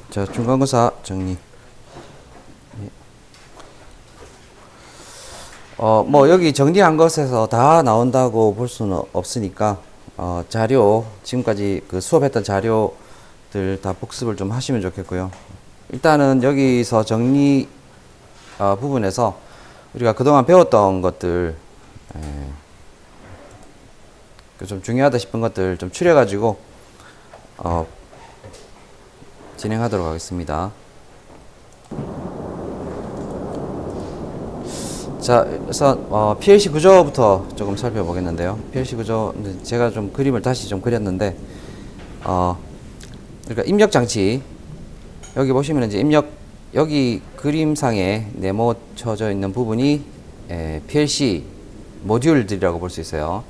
자, 중간고사 정리. 뭐 여기 정리한 것에서 다 나온다고 볼 수는 없으니까 자료 지금까지 그 수업했던 자료들 다 복습을 좀 하시면 좋겠고요. 일단은 여기서 정리 부분에서 우리가 그동안 배웠던 것들 좀 중요하다 싶은 것들 좀 추려가지고 진행하도록 하겠습니다. 자, 그래서 PLC 구조부터 조금 살펴보겠는데요. PLC 구조 제가 좀 그림을 다시 좀 그렸는데 그러니까 입력 장치 여기 보시면 이제 여기 그림상에 네모쳐져 있는 부분이 PLC 모듈들이라고 볼 수 있어요.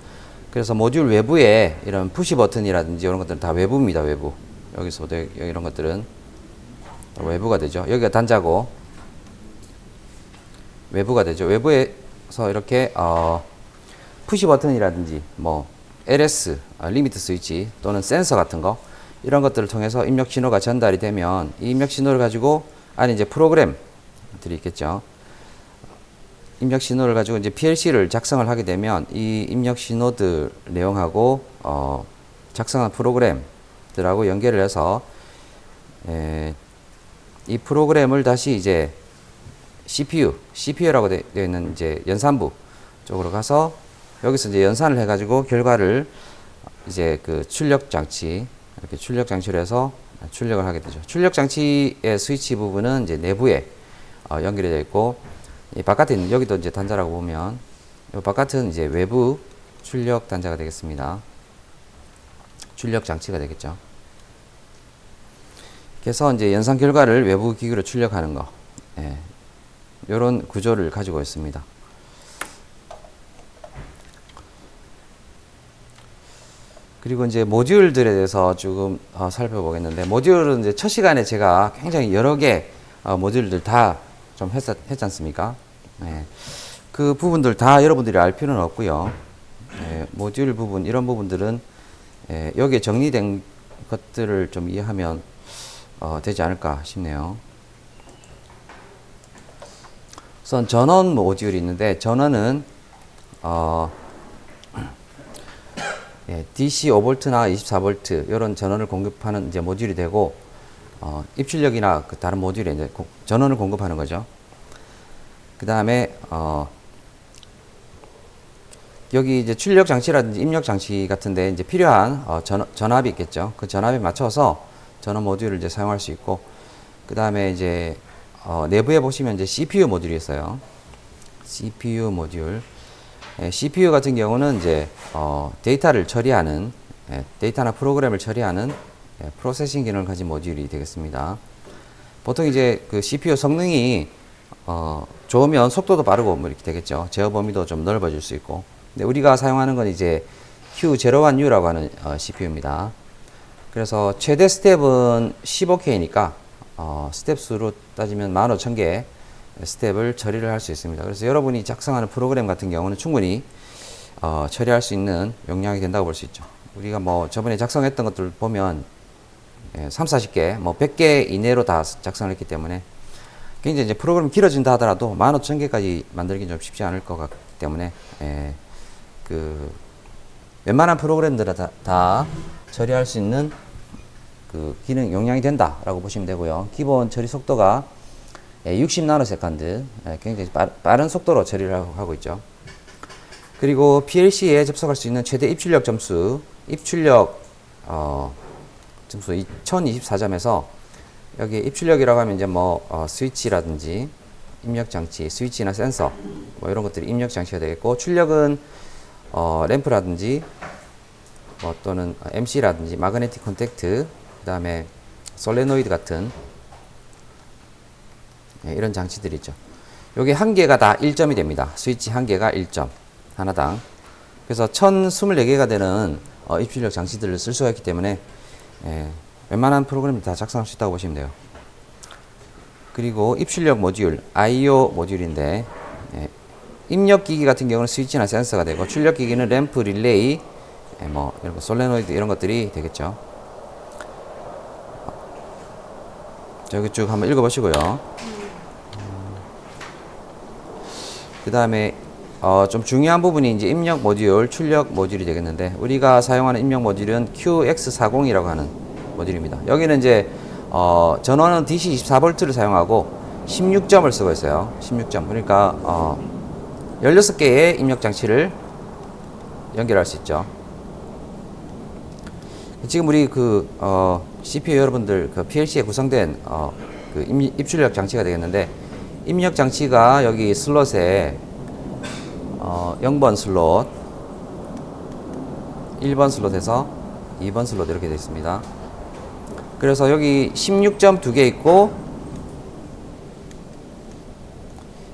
그래서 모듈 외부에 이런 푸시 버튼이라든지 이런 것들은 다 외부입니다. 외부. 여기서부터 이런 것들은 외부가 되죠. 여기가 단자고 외부가 되죠. 외부에서 이렇게 푸시 버튼이라든지 뭐 LS 리미트 스위치 또는 센서 같은 거 이런 것들을 통해서 입력 신호가 전달이 되면 이 입력 신호를 가지고 안에 이제 프로그램들이 있겠죠. 입력 신호를 가지고 이제 PLC를 작성을 하게 되면 이 입력 신호들 내용하고 작성한 프로그램들하고 연결을 해서 이 프로그램을 다시 이제 CPU라고 되어 있는 이제 연산부 쪽으로 가서 여기서 이제 연산을 해가지고 결과를 이제 그 출력 장치 이렇게 출력 장치로 해서 출력을 하게 되죠. 출력 장치의 스위치 부분은 이제 내부에 연결이 되어 있고 이 바깥에 있는 여기도 이제 단자라고 보면 이 바깥은 이제 외부 출력 단자가 되겠습니다. 출력 장치가 되겠죠. 그래서 이제 연산 결과를 외부 기기로 출력하는 거. 이런 구조를 가지고 있습니다. 그리고 이제 모듈들에 대해서 조금 살펴보겠는데 모듈은 이제 첫 시간에 제가 굉장히 여러 개 모듈들 다 좀 했지 않습니까? 그 부분들 다 여러분들이 알 필요는 없고요. 모듈 부분 이런 부분들은 여기에 정리된 것들을 좀 이해하면 되지 않을까 싶네요. 우선 전원 모듈이 있는데 전원은 DC 5V나 24V 이런 전원을 공급하는 이제 모듈이 되고 입출력이나 그 다른 모듈에 이제 전원을 공급하는 거죠. 그 다음에 여기 이제 출력 장치라든지 입력 장치 같은데 이제 필요한 전압이 있겠죠. 그 전압에 맞춰서 전원 모듈을 이제 사용할 수 있고 그 다음에 이제 내부에 보시면 이제 CPU 모듈이 있어요. CPU 모듈. CPU 같은 경우는 이제 데이터를 처리하는 데이터나 프로그램을 처리하는 프로세싱 기능을 가진 모듈이 되겠습니다. 보통 이제 그 CPU 성능이 좋으면 속도도 빠르고 뭐 이렇게 되겠죠. 제어 범위도 좀 넓어질 수 있고. 근데 우리가 사용하는 건 이제 Q01U라고 하는 CPU입니다. 그래서 최대 스텝은 15K니까 스텝 수로 따지면 15,000개 스텝을 처리를 할 수 있습니다. 그래서 여러분이 작성하는 프로그램 같은 경우는 충분히 처리할 수 있는 용량이 된다고 볼 수 있죠. 우리가 뭐 저번에 작성했던 것들 보면 30, 40개, 뭐 100개 이내로 다 작성을 했기 때문에 굉장히 이제 프로그램이 길어진다 하더라도 15,000개까지 만들기 좀 쉽지 않을 것 같기 때문에 그 웬만한 프로그램들을 다 처리할 수 있는 그 기능 용량이 된다라고 보시면 되고요. 기본 처리 속도가 60나노세컨드 굉장히 빠른 속도로 처리를 하고 있죠. 그리고 PLC에 접속할 수 있는 최대 입출력 점수 입출력 점수 2024점에서 여기 입출력이라고 하면 이제 뭐 스위치라든지 입력 장치, 스위치나 센서 뭐 이런 것들이 입력 장치가 되겠고 출력은 램프라든지 뭐 또는 MC라든지 마그네틱 콘택트 그다음에 솔레노이드 같은 이런 장치들이 있죠. 여기 한 개가 다 1점이 됩니다. 스위치 한 개가 1점 하나당. 그래서 1024개가 되는 입출력 장치들을 쓸 수가 있기 때문에 웬만한 프로그램을 다 작성할 수 있다고 보시면 돼요. 그리고 입출력 모듈, I/O 모듈인데 입력 기기 같은 경우는 스위치나 센서가 되고 출력 기기는 램프, 릴레이, 뭐 이런 거, 솔레노이드 이런 것들이 되겠죠. 여기 쭉 한번 읽어보시고요. 그 다음에 좀 중요한 부분이 이제 입력 모듈, 출력 모듈이 되겠는데, 우리가 사용하는 입력 모듈은 QX40이라고 하는 모듈입니다. 여기는 이제 전원은 DC 24V를 사용하고 16점을 쓰고 있어요. 16점. 그러니까 16개의 입력 장치를 연결할 수 있죠. 지금 우리 CPU 여러분들 PLC에 구성된 그 입출력 장치가 되겠는데, 입력 장치가 여기 슬롯에 0번 슬롯, 1번 슬롯에서 2번 슬롯 이렇게 되어 있습니다. 그래서 여기 16점 2개 있고,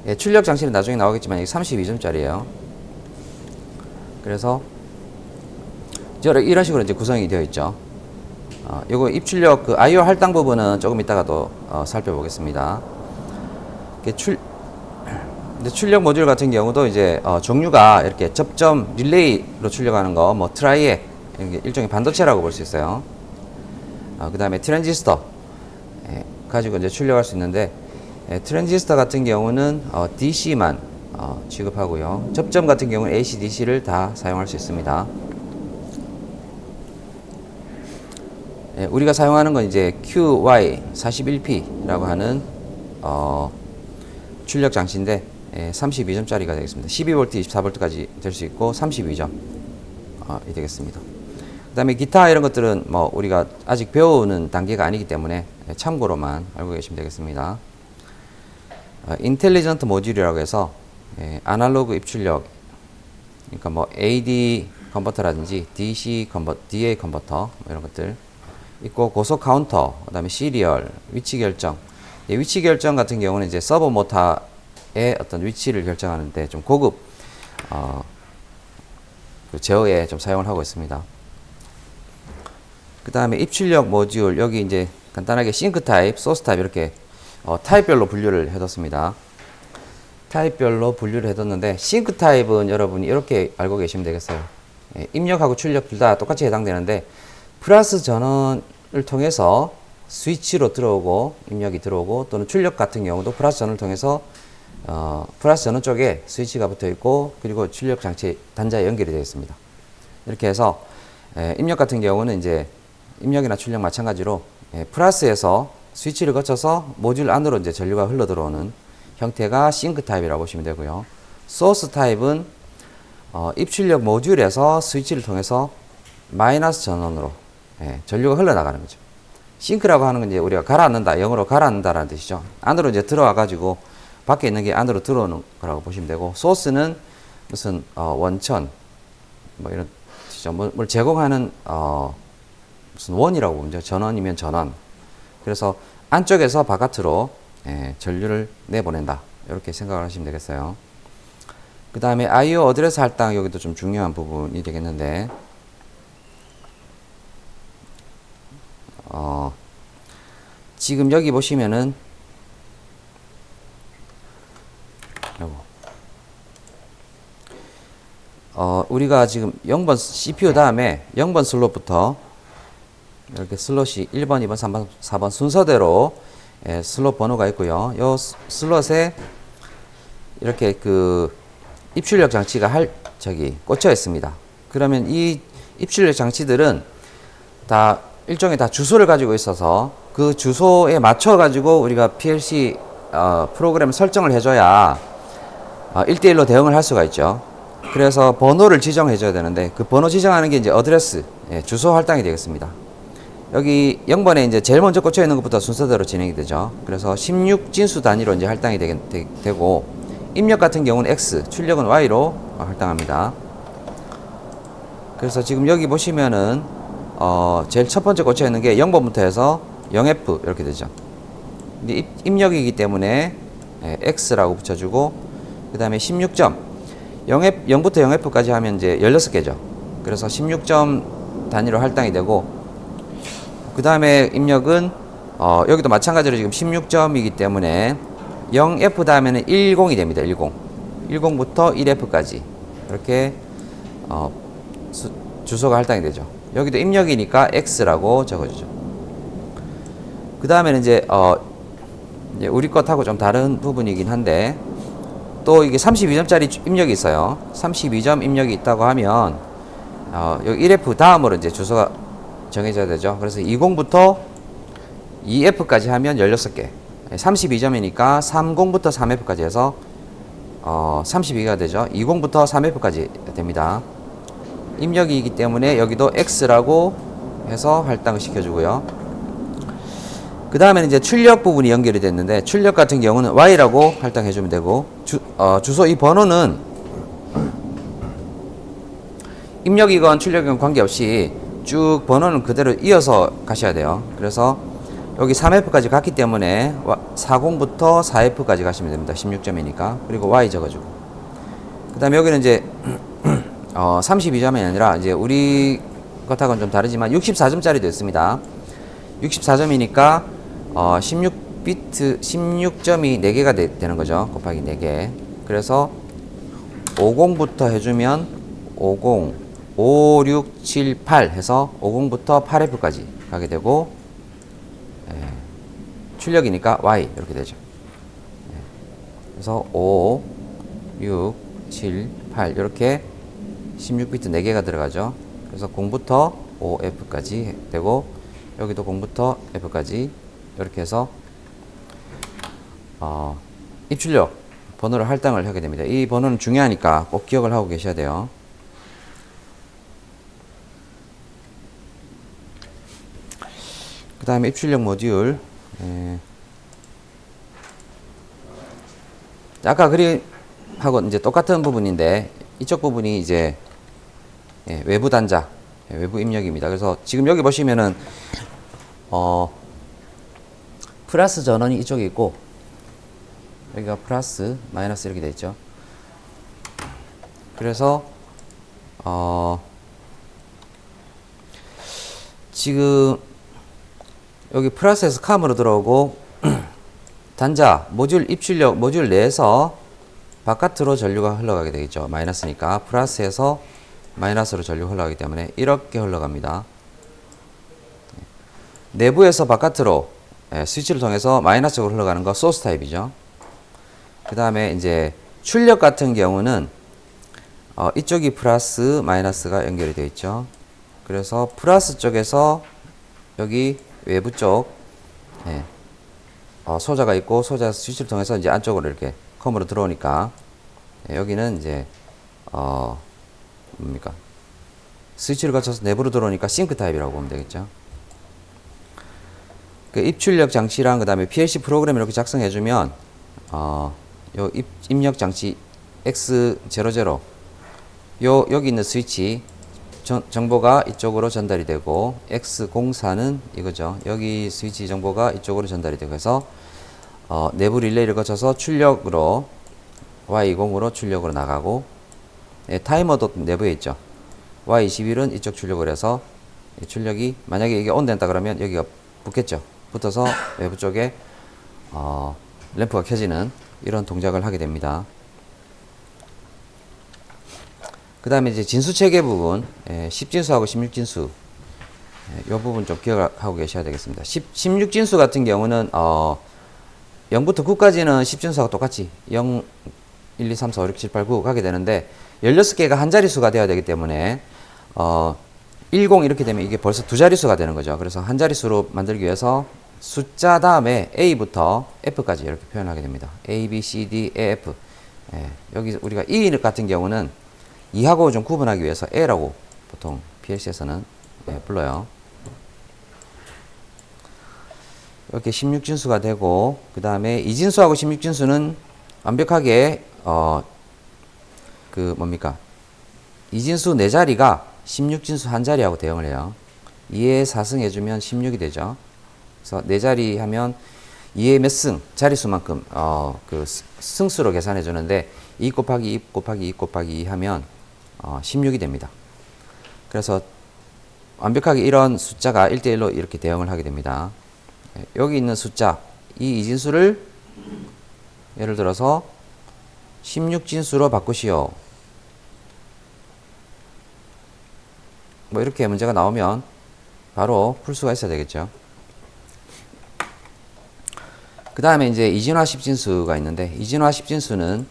예, 출력 장치는 나중에 나오겠지만 여기 32점짜리예요. 그래서 이런 식으로 이제 구성이 되어 있죠. 요거 입출력 I/O 할당 부분은 조금 이따가 또 살펴보겠습니다. 근데 출력 모듈 같은 경우도 이제 종류가 이렇게 접점 릴레이로 출력하는 거, 뭐 트라이액, 일종의 반도체라고 볼 수 있어요. 그 다음에 트랜지스터 가지고 이제 출력할 수 있는데, 트랜지스터 같은 경우는 DC만 취급하고요. 접점 같은 경우는 AC, DC를 다 사용할 수 있습니다. 우리가 사용하는 건 이제 QY41P라고 하는 출력 장치인데 32점짜리가 되겠습니다. 12V, 24V까지 될 수 있고 32점 이 되겠습니다. 그 다음에 기타 이런 것들은 뭐 우리가 아직 배우는 단계가 아니기 때문에 참고로만 알고 계시면 되겠습니다. 인텔리전트 모듈이라고 해서 아날로그 입출력, 그러니까 뭐 AD 컨버터라든지 DA 컨버터 뭐 이런 것들 있고, 고속 카운터, 그 다음에 시리얼, 위치 결정. 위치 결정 같은 경우는 이제 서버 모터의 어떤 위치를 결정하는데 좀 고급 그 제어에 좀 사용을 하고 있습니다. 그 다음에 입출력 모듈, 여기 이제 간단하게 싱크 타입, 소스 타입 이렇게 타입별로 분류를 해뒀습니다. 타입별로 분류를 해뒀는데, 싱크 타입은 여러분이 이렇게 알고 계시면 되겠어요. 입력하고 출력 둘 다 똑같이 해당되는데, 플러스 전원을 통해서 스위치로 들어오고 입력이 들어오고, 또는 출력 같은 경우도 플러스 전원을 통해서 플러스 전원 쪽에 스위치가 붙어 있고, 그리고 출력 장치 단자에 연결이 되어 있습니다. 이렇게 해서 입력 같은 경우는 이제 입력이나 출력 마찬가지로 플러스에서 스위치를 거쳐서 모듈 안으로 이제 전류가 흘러 들어오는 형태가 싱크 타입이라고 보시면 되고요. 소스 타입은 입출력 모듈에서 스위치를 통해서 마이너스 전원으로 전류가 흘러나가는 거죠. 싱크라고 하는 건 이제 우리가 가라앉는다, 영어로 가라앉는다라는 뜻이죠. 안으로 이제 들어와 가지고 밖에 있는 게 안으로 들어오는 거라고 보시면 되고, 소스는 무슨 원천 뭐 이런 뜻이죠. 뭘 제공하는 무슨 원이라고 보면 되죠. 전원이면 전원. 그래서 안쪽에서 바깥으로 전류를 내보낸다, 이렇게 생각을 하시면 되겠어요. 그 다음에 I/O 어드레스 할당, 여기도 좀 중요한 부분이 되겠는데, 지금 여기 보시면은 우리가 지금 0번 CPU 다음에 0번 슬롯부터 이렇게 슬롯이 1번, 2번, 3번, 4번 순서대로 슬롯 번호가 있고요. 이 슬롯에 이렇게 그 입출력 장치가 꽂혀 있습니다. 그러면 이 입출력 장치들은 다 일종의 다 주소를 가지고 있어서, 그 주소에 맞춰 가지고 우리가 PLC 프로그램 설정을 해줘야 1대1로 대응을 할 수가 있죠. 그래서 번호를 지정해 줘야 되는데, 그 번호 지정하는 게 이제 어드레스, 주소 할당이 되겠습니다. 여기 0번에 이제 제일 먼저 꽂혀 있는 것부터 순서대로 진행이 되죠. 그래서 16진수 단위로 이제 할당이 되고, 입력 같은 경우는 X, 출력은 Y로 할당합니다. 그래서 지금 여기 보시면은 제일 첫 번째 꽂혀 있는 게 0번부터 해서 0F 이렇게 되죠. 근데 입력이기 때문에 X라고 붙여주고, 그 다음에 16점 0부터 0F까지 하면 이제 16개죠. 그래서 16점 단위로 할당이 되고, 그 다음에 입력은 여기도 마찬가지로 지금 16점이기 때문에 0F 다음에는 10이 됩니다. 10부터 1F까지 이렇게 주소가 할당이 되죠. 여기도 입력이니까 X라고 적어주죠. 그 그 다음에는 이제 우리 것하고 좀 다른 부분이긴 한데, 또 이게 32점짜리 입력이 있어요. 32점 입력이 있다고 하면 여기 1F 다음으로 이제 주소가 정해져야 되죠. 그래서 20부터 2F까지 하면 16개. 32점이니까 30부터 3F까지 해서 32개가 되죠. 20부터 3F까지 됩니다. 입력이기 때문에 여기도 X라고 해서 할당을 시켜주고요. 그 다음에는 이제 출력 부분이 연결이 됐는데, 출력 같은 경우는 Y라고 할당해주면 되고, 주소 이 번호는 입력이건 출력이건 관계없이 쭉 번호는 그대로 이어서 가셔야 돼요. 그래서 여기 3F까지 갔기 때문에 40부터 4F까지 가시면 됩니다. 16점이니까. 그리고 Y 적어주고. 그 다음에 여기는 이제 32점이 아니라 이제 우리 것하고는 좀 다르지만 64점짜리도 있습니다. 64점이니까 16비트 16점이 4개가 되는 거죠. 곱하기 4개. 그래서 50부터 해주면 50, 5, 6, 7, 8 해서 50부터 8F까지 가게 되고, 출력이니까 Y 이렇게 되죠. 그래서 5, 6, 7, 8 이렇게 16비트 4개가 들어가죠. 그래서 0부터 5F까지 되고, 여기도 0부터 F까지 이렇게 해서 입출력 번호를 할당을 하게 됩니다. 이 번호는 중요하니까 꼭 기억을 하고 계셔야 돼요. 그 다음에 입출력 모듈, 아까 그림하고 이제 똑같은 부분인데, 이쪽 부분이 이제 외부 단자, 외부 입력입니다. 그래서 지금 여기 보시면은 플러스 전원이 이쪽에 있고, 여기가 플러스 마이너스 이렇게 되어 있죠. 그래서 지금 여기 플러스에서 캄으로 들어오고 단자 모듈 입출력 모듈 내에서 바깥으로 전류가 흘러가게 되겠죠. 마이너스니까 플러스에서 마이너스로 전류가 흘러가기 때문에 이렇게 흘러갑니다. 내부에서 바깥으로 스위치를 통해서 마이너스로 흘러가는 거 소스 타입이죠. 그 다음에 이제 출력 같은 경우는 이쪽이 플러스 마이너스가 연결이 되어 있죠. 그래서 플러스 쪽에서 여기 외부 쪽 소자가 있고, 소자 스위치를 통해서 이제 안쪽으로 이렇게 컴으로 들어오니까 여기는 이제 뭡니까, 스위치를 거쳐서 내부로 들어오니까 싱크 타입이라고 보면 되겠죠. 그 입출력 장치랑 그 다음에 PLC 프로그램 이렇게 작성해주면 요 입력 장치 X00 여기 있는 스위치 정보가 이쪽으로 전달이 되고, X04는 이거죠. 여기 스위치 정보가 이쪽으로 전달이 되고 해서 내부 릴레이를 거쳐서 출력으로 Y20으로 출력으로 나가고, 타이머도 내부에 있죠. Y21은 이쪽 출력을 해서 출력이 만약에 이게 온 된다 그러면 여기가 붙겠죠. 붙어서 외부 쪽에 램프가 켜지는 이런 동작을 하게 됩니다. 그 다음에 이제 진수 체계 부분, 10진수하고 16진수, 이 부분 좀 기억하고 계셔야 되겠습니다. 16진수 같은 경우는 0부터 9까지는 10진수하고 똑같이 0, 1, 2, 3, 4, 5, 6, 7, 8, 9 가게 되는데, 16개가 한 자릿수가 되어야 되기 때문에 10 이렇게 되면 이게 벌써 두 자릿수가 되는 거죠. 그래서 한 자릿수로 만들기 위해서 숫자 다음에 A부터 F까지 이렇게 표현하게 됩니다. A, B, C, D, E, F. 여기 우리가 E 같은 경우는 2하고 좀 구분하기 위해서 A라고 보통 PLC에서는 불러요. 이렇게 16진수가 되고, 그 다음에 2진수하고 16진수는 완벽하게 그 뭡니까, 2진수 4자리가 16진수 한 자리하고 대응을 해요. 2에 4승 해주면 16이 되죠. 그래서 4자리 하면 2의 몇 승, 자리수만큼 그 승수로 계산해 주는데 2 곱하기 2 곱하기 2 곱하기 2 하면 16이 됩니다. 그래서 완벽하게 이런 숫자가 1대1로 이렇게 대응을 하게 됩니다. 여기 있는 숫자, 이 이진수를 예를 들어서 16진수로 바꾸시오. 뭐 이렇게 문제가 나오면 바로 풀 수가 있어야 되겠죠. 그 다음에 이제 이진화 10진수가 있는데, 이진화 10진수는,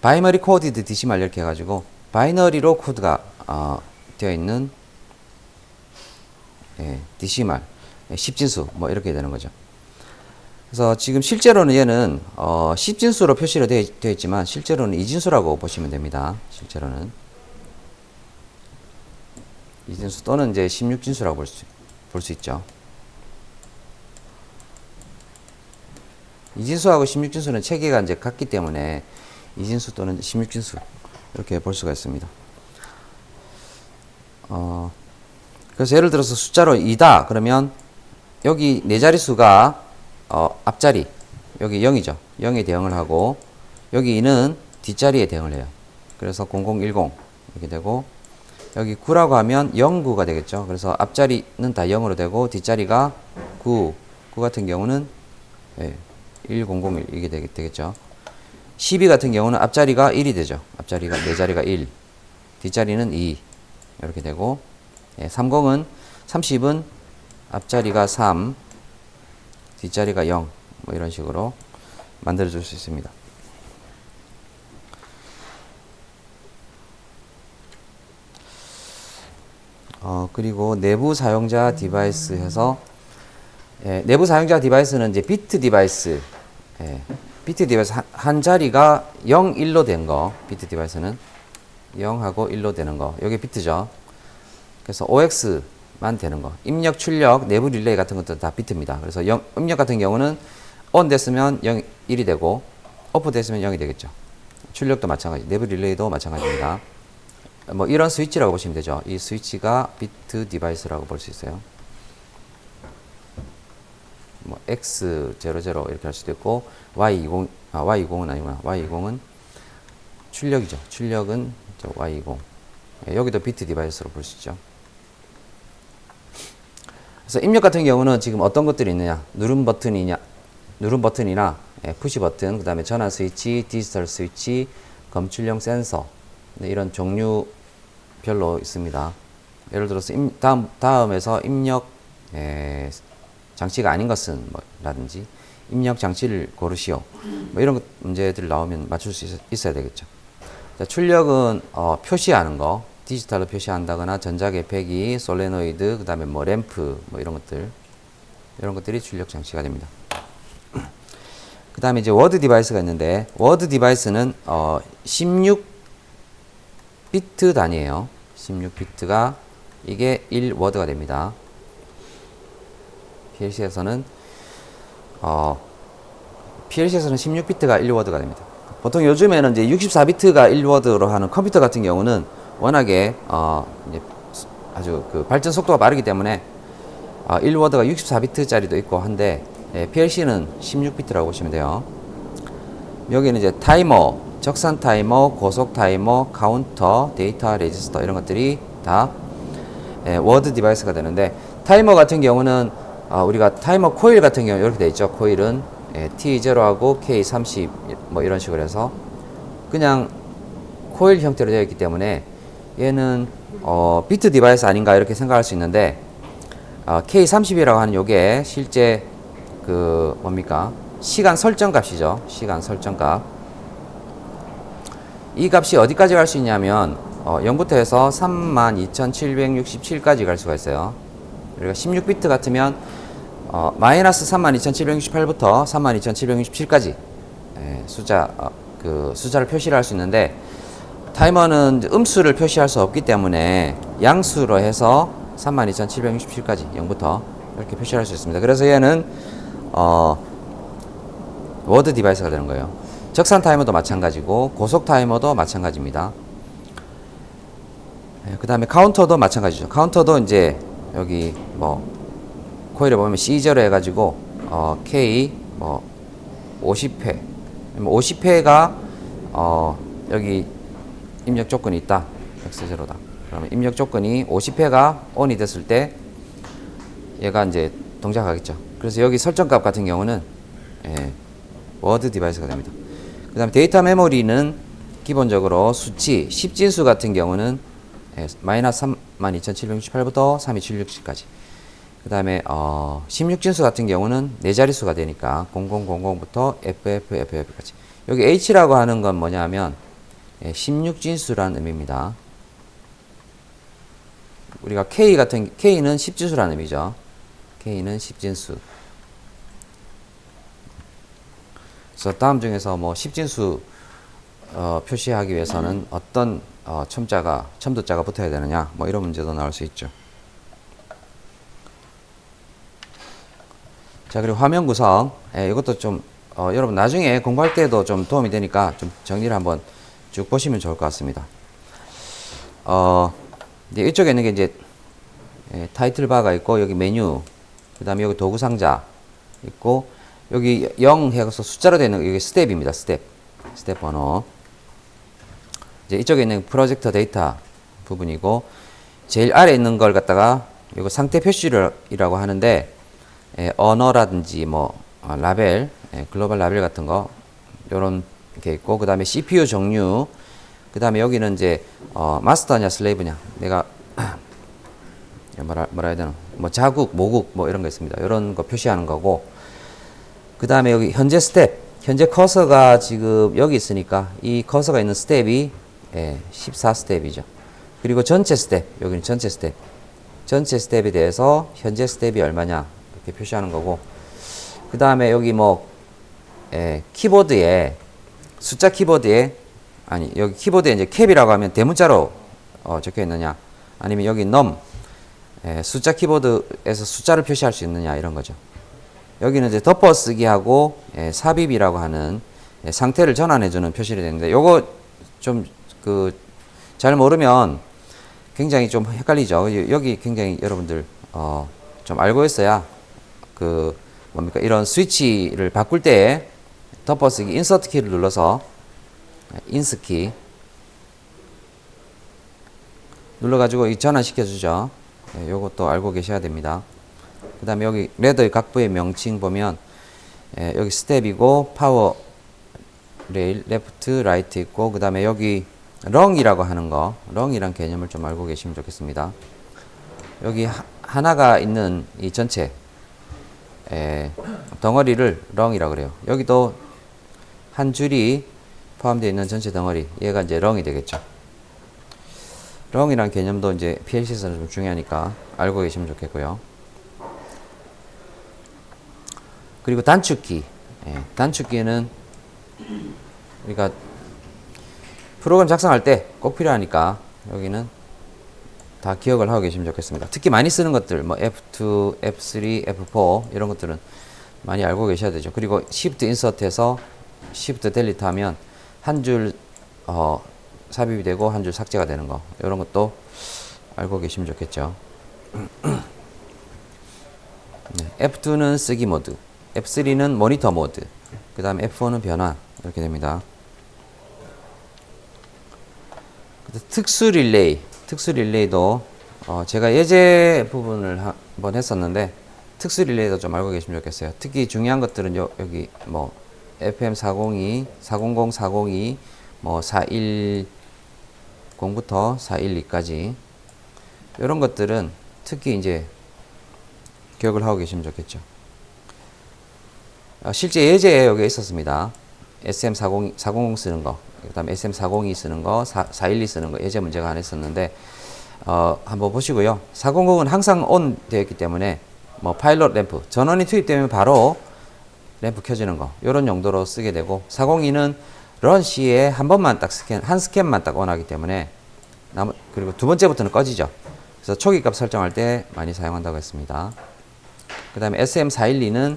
바이너리 코디드 디시말 이렇게 해가지고, 바이너리로 코드가, 되어 있는, 디시말, 10진수, 뭐, 이렇게 되는 거죠. 그래서 지금 실제로는 얘는, 10진수로 표시가 되어 있지만, 실제로는 이진수라고 보시면 됩니다. 실제로는. 이진수 또는 이제 16진수라고 볼 수 있죠. 이진수하고 16진수는 체계가 이제 같기 때문에 이진수 또는 16진수 이렇게 볼 수가 있습니다. 그래서 예를 들어서 숫자로 2다 그러면 여기 네 자릿수가 앞자리 여기 0이죠. 0에 대응을 하고 여기 2는 뒷자리에 대응을 해요. 그래서 0010 이렇게 되고 여기 9라고 하면 09가 되겠죠. 그래서 앞자리는 다 0으로 되고 뒷자리가 9 같은 경우는 1001 이게 되겠죠. 12 같은 경우는 앞자리가 1이 되죠. 앞자리가 네 자리가 1, 뒷자리는 2 이렇게 되고 30은 앞자리가 3, 뒷자리가 0 뭐 이런 식으로 만들어 줄 수 있습니다. 그리고 내부 사용자 디바이스 해서 내부 사용자 디바이스는 이제 비트 디바이스 비트 디바이스 한 자리가 0, 1로 된 거 비트 디바이스는 0하고 1로 되는 거 여기 비트죠. 그래서 OX만 되는 거 입력, 출력, 내부 릴레이 같은 것도 다 비트입니다. 그래서 입력 같은 경우는 ON 됐으면 0, 1이 되고 OFF 됐으면 0이 되겠죠. 출력도 마찬가지, 내부 릴레이도 마찬가지입니다. 뭐 이런 스위치라고 보시면 되죠. 이 스위치가 비트 디바이스라고 볼 수 있어요. 뭐 X00 이렇게 할 수도 있고 Y20은 아니구나. Y20은 출력이죠. 출력은 Y20. 여기도 비트 디바이스로 볼 수 있죠. 그래서 입력 같은 경우는 지금 어떤 것들이 있느냐? 누른 버튼이나 푸시 버튼, 그 다음에 전환 스위치, 디지털 스위치, 검출용 센서 이런 종류별로 있습니다. 예를 들어서 다음에서 입력 장치가 아닌 것은 라든지 입력 장치를 고르시오. 뭐 이런 문제들 나오면 맞출 수 있어야 되겠죠. 자, 출력은 표시하는 거, 디지털로 표시한다거나 전자계 배기, 솔레노이드, 그 다음에 뭐 램프, 뭐 이런 것들이 출력 장치가 됩니다. 그 다음에 이제 워드 디바이스가 있는데 워드 디바이스는 16비트 단위예요. 16비트가 이게 1워드가 됩니다. PLC에서는 16비트가 1워드가 됩니다. 보통 요즘에는 이제 64비트가 1워드로 하는 컴퓨터 같은 경우는 워낙에 이제 아주 그 발전 속도가 빠르기 때문에 1워드가 64비트짜리도 있고 한데 PLC는 16비트라고 보시면 돼요. 여기는 이제 타이머, 적산 타이머, 고속 타이머, 카운터, 데이터 레지스터 이런 것들이 다 워드 디바이스가 되는데 타이머 같은 경우는 우리가 타이머 코일 같은 경우 이렇게 되어 있죠. 코일은 T0하고 K30 뭐 이런 식으로 해서 그냥 코일 형태로 되어 있기 때문에 얘는 비트 디바이스 아닌가 이렇게 생각할 수 있는데 K30이라고 하는 요게 실제 그 뭡니까? 시간 설정 값이죠. 시간 설정 값. 이 값이 어디까지 갈 수 있냐면 0부터 해서 32,767까지 갈 수가 있어요. 그러니까 16비트 같으면 마이너스 32,768부터 32,767까지 숫자를 표시를 할 수 있는데 타이머는 음수를 표시할 수 없기 때문에 양수로 해서 32,767까지 0부터 이렇게 표시할 수 있습니다. 그래서 얘는 워드 디바이스가 되는 거예요. 적산 타이머도 마찬가지고 고속 타이머도 마찬가지입니다. 그 다음에 카운터도 마찬가지죠. 카운터도 이제 여기 뭐 코일에 보면 C0 해가지고 K 뭐 50회 50회가 여기 입력 조건이 있다. X0다. 그러면 입력 조건이 50회가 ON이 됐을 때 얘가 이제 동작하겠죠. 그래서 여기 설정값 같은 경우는 워드 디바이스가 됩니다. 그 다음에 데이터 메모리는 기본적으로 수치 10진수 같은 경우는 마이너스 32,768부터 32,767까지 그 다음에 16진수 같은 경우는 네 자릿수가 되니까 0000부터 FFFF까지. 여기 H라고 하는 건 뭐냐면 16진수라는 의미입니다. 우리가 K는 10진수라는 의미죠. K는 10진수. 그래서 다음 중에서 뭐 10진수 표시하기 위해서는 어떤 첨두자가 붙어야 되느냐, 뭐 이런 문제도 나올 수 있죠. 자, 그리고 화면 구성. 이것도 좀 여러분 나중에 공부할 때도 좀 도움이 되니까 좀 정리를 한번 쭉 보시면 좋을 것 같습니다. 이제 이쪽에 있는 게 이제 타이틀 바가 있고, 여기 메뉴, 그 다음에 여기 도구 상자 있고, 여기 0 해서 숫자로 되는 여기 스텝입니다. 스텝 번호. 이제 이쪽에 있는 프로젝터 데이터 부분이고, 제일 아래 있는 걸 갖다가 이거 상태 표시이라고 하는데, 언어라든지 뭐 라벨, 글로벌 라벨 같은 거 요런 게 있고, 그 다음에 CPU 종류, 그 다음에 여기는 이제 마스터냐 슬레이브냐, 내가 뭐라 해야 되나, 뭐 자국, 모국 뭐 이런 거 있습니다. 이런 거 표시하는 거고, 그 다음에 여기 현재 스텝, 현재 커서가 지금 여기 있으니까 이 커서가 있는 스텝이 14스텝이죠. 그리고 전체 스텝, 여기는 전체 스텝, 전체 스텝에 대해서 현재 스텝이 얼마냐 이렇게 표시하는 거고, 그 다음에 여기 뭐 키보드에 숫자 키보드에 여기 키보드에 이제 캡이라고 하면 대문자로 적혀 있느냐, 아니면 여기 숫자 키보드에서 숫자를 표시할 수 있느냐, 이런 거죠. 여기는 이제 덮어쓰기 하고 삽입이라고 하는 상태를 전환해주는 표시를 되는데, 요거 좀 잘 모르면 굉장히 좀 헷갈리죠. 여기 굉장히 여러분들 좀 알고 있어야 뭡니까, 이런 스위치를 바꿀 때 덮어쓰기 인서트 키를 눌러서 인스키 눌러가지고 이 전환시켜 주죠. 요것도 알고 계셔야 됩니다. 그 다음에 여기 레더의 각부의 명칭 보면 여기 스텝이고 파워 레일, 레프트, 라이트 있고, 그 다음에 여기 렁이라고 하는 거, 렁이란 개념을 좀 알고 계시면 좋겠습니다. 여기 하나가 있는 이 전체 덩어리를 렁이라고 그래요. 여기도 한 줄이 포함되어 있는 전체 덩어리, 얘가 이제 렁이 되겠죠. 렁이란 개념도 이제 PLC에서는 좀 중요하니까 알고 계시면 좋겠고요. 그리고 단축키. 단축키는 우리가 프로그램 작성할 때 꼭 필요하니까 여기는 다 기억을 하고 계시면 좋겠습니다. 특히 많이 쓰는 것들, 뭐 F2, F3, F4 이런 것들은 많이 알고 계셔야 되죠. 그리고 Shift 인서트에서 Shift 델리트 하면 한 줄 삽입이 되고 한 줄 삭제가 되는 거, 이런 것도 알고 계시면 좋겠죠. F2는 쓰기 모드, F3는 모니터 모드, 그 다음에 F4는 변환, 이렇게 됩니다. 특수 릴레이도 제가 예제 부분을 한번 했었는데, 특수 릴레이도 좀 알고 계시면 좋겠어요. 특히 중요한 것들은 여기 뭐 FM402, 400, 402, 뭐 410부터 412까지 이런 것들은 특히 이제 기억을 하고 계시면 좋겠죠. 실제 예제에 여기 있었습니다. SM400 쓰는 거, 그 다음에 SM402 쓰는 거, 412 쓰는 거 예제 문제가 하나 있었는데, 한번 보시고요. 400은 항상 온 되어 있기 때문에 뭐 파일럿 램프, 전원이 투입되면 바로 램프 켜지는 거, 이런 용도로 쓰게 되고, 402는 런 시에 한 번만 딱 한 스캔만 딱 온하기 때문에 그리고 두 번째부터는 꺼지죠. 그래서 초기값 설정할 때 많이 사용한다고 했습니다. 그 다음에 SM412는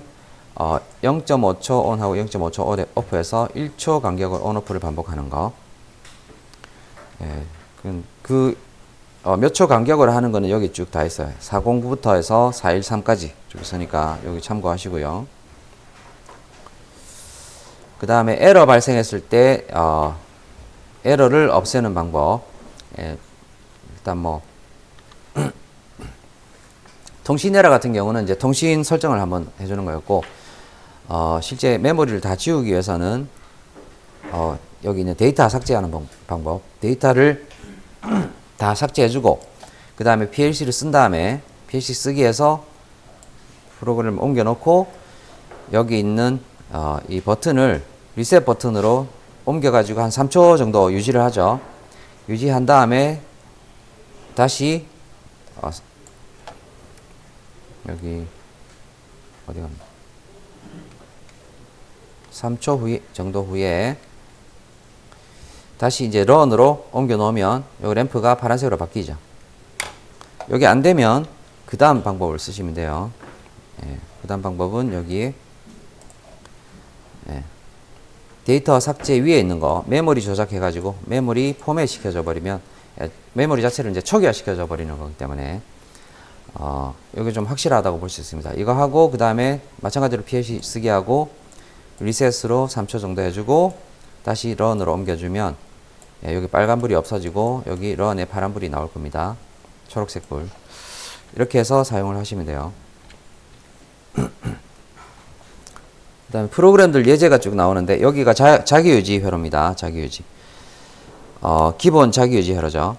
0.5초 온하고 0.5초 오프해서 1초 간격으로 온오프를 반복하는 거. 몇 초 간격으로 하는 거는 여기 쭉 다 있어요. 409부터 해서 413까지 쭉 있으니까 여기 참고하시고요. 그 다음에 에러 발생했을 때 에러를 없애는 방법. 일단 뭐 통신 에러 같은 경우는 이제 통신 설정을 한번 해주는 거였고, 실제 메모리를 다 지우기 위해서는 여기 있는 데이터 삭제하는 방법, 데이터를 다 삭제해주고, 그 다음에 PLC를 쓴 다음에 PLC 쓰기 위해서 프로그램을 옮겨 놓고 여기 있는 이 버튼을 리셋 버튼으로 옮겨 가지고 한 3초 정도 유지를 하죠. 유지한 다음에 다시 여기 어디 갔나? 3초 후에 정도 후에 다시 이제 런으로 옮겨 놓으면 요 램프가 파란색으로 바뀌죠. 여기 안 되면 그 다음 방법을 쓰시면 돼요. 예, 그 다음 방법은 여기 예, 데이터 삭제 위에 있는 거 메모리 조작해 가지고 메모리 포맷 시켜줘 버리면 예, 메모리 자체를 이제 초기화 시켜줘 버리는 거기 때문에 여기 좀 확실하다고 볼 수 있습니다. 이거 하고 그 다음에 마찬가지로 PLC 쓰기 하고 리셋으로 3초 정도 해주고 다시 런으로 옮겨주면 예, 여기 빨간 불이 없어지고 여기 런에 파란 불이 나올 겁니다. 초록색 불. 이렇게 해서 사용을 하시면 돼요. 그 다음에 프로그램들 예제가 쭉 나오는데 여기가 자기유지 회로입니다. 자기유지. 기본 자기유지 회로죠.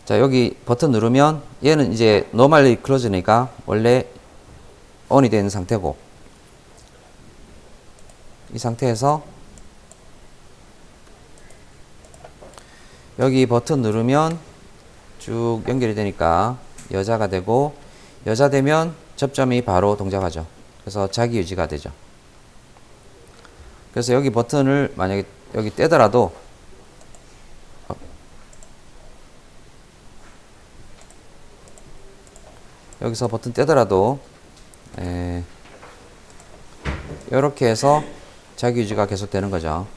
자, 여기 버튼 누르면 얘는 이제 노멀리 클로즈니까 원래 ON이 되어 있는 상태고 이 상태에서 여기 버튼 누르면 쭉 연결이 되니까 여자가 되고 여자 되면 접점이 바로 동작하죠. 그래서 자기 유지가 되죠. 그래서 여기 버튼을 만약에 여기 떼더라도 여기서 버튼 떼더라도 이렇게 해서 자기 유지가 계속 되는 거죠.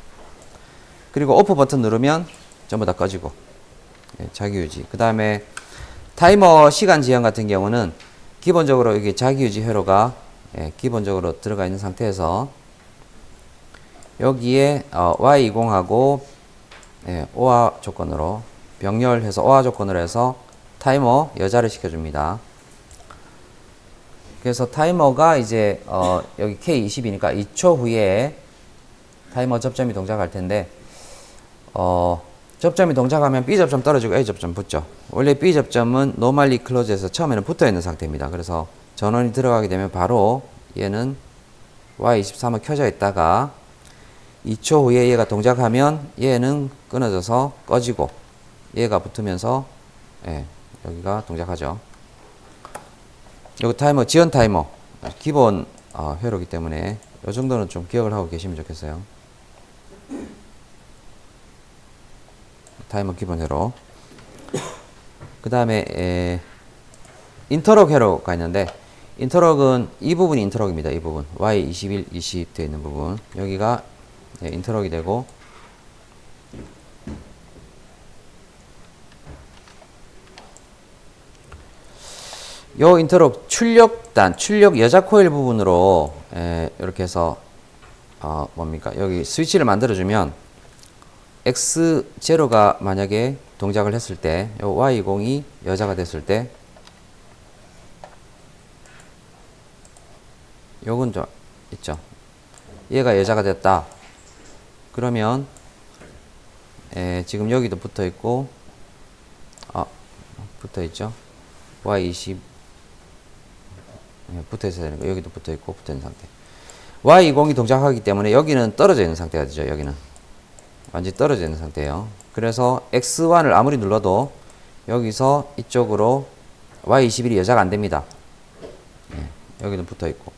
그리고 오프 버튼 누르면 전부 다 꺼지고 자기 유지. 그 다음에 타이머 시간 지연 같은 경우는 기본적으로 여기 자기 유지 회로가 기본적으로 들어가 있는 상태에서 여기에 Y20하고 오화 조건으로 병렬해서 오화 조건으로 해서 타이머 여자를 시켜줍니다. 그래서 타이머가 이제 여기 K20이니까 2초 후에 타이머 접점이 동작할 텐데 접점이 동작하면 B 접점 떨어지고 A 접점 붙죠. 원래 B 접점은 노멀리 클로즈에서 처음에는 붙어 있는 상태입니다. 그래서 전원이 들어가게 되면 바로 얘는 Y23은 켜져 있다가 2초 후에 얘가 동작하면 얘는 끊어져서 꺼지고 얘가 붙으면서 여기가 동작하죠. 여기 타이머, 지연 타이머 기본 회로이기 때문에 이 정도는 좀 기억을 하고 계시면 좋겠어요. 타이머 기본 회로. 그 다음에 인터럭 회로가 있는데 인터럭은 이 부분이 인터럭입니다. 이 부분 Y21, 20 되어 있는 부분 여기가 인터럭이 되고 요 인터럭 출력단, 출력 여자 코일 부분으로 이렇게 해서 뭡니까 여기 스위치를 만들어주면 X0가 만약에 동작을 했을 때 요 Y20이 여자가 됐을 때 요건 좀 있죠. 얘가 여자가 됐다. 그러면 지금 여기도 붙어 있고 붙어 있죠. Y20 붙어 있어야 되는 거 여기도 붙어 있고 붙어 있는 상태. Y20이 동작하기 때문에 여기는 떨어져 있는 상태가 되죠. 여기는 완전히 떨어져 있는 상태예요. 그래서 X1을 아무리 눌러도 여기서 이쪽으로 Y21이 여자가 안 됩니다. 여기는 붙어 있고.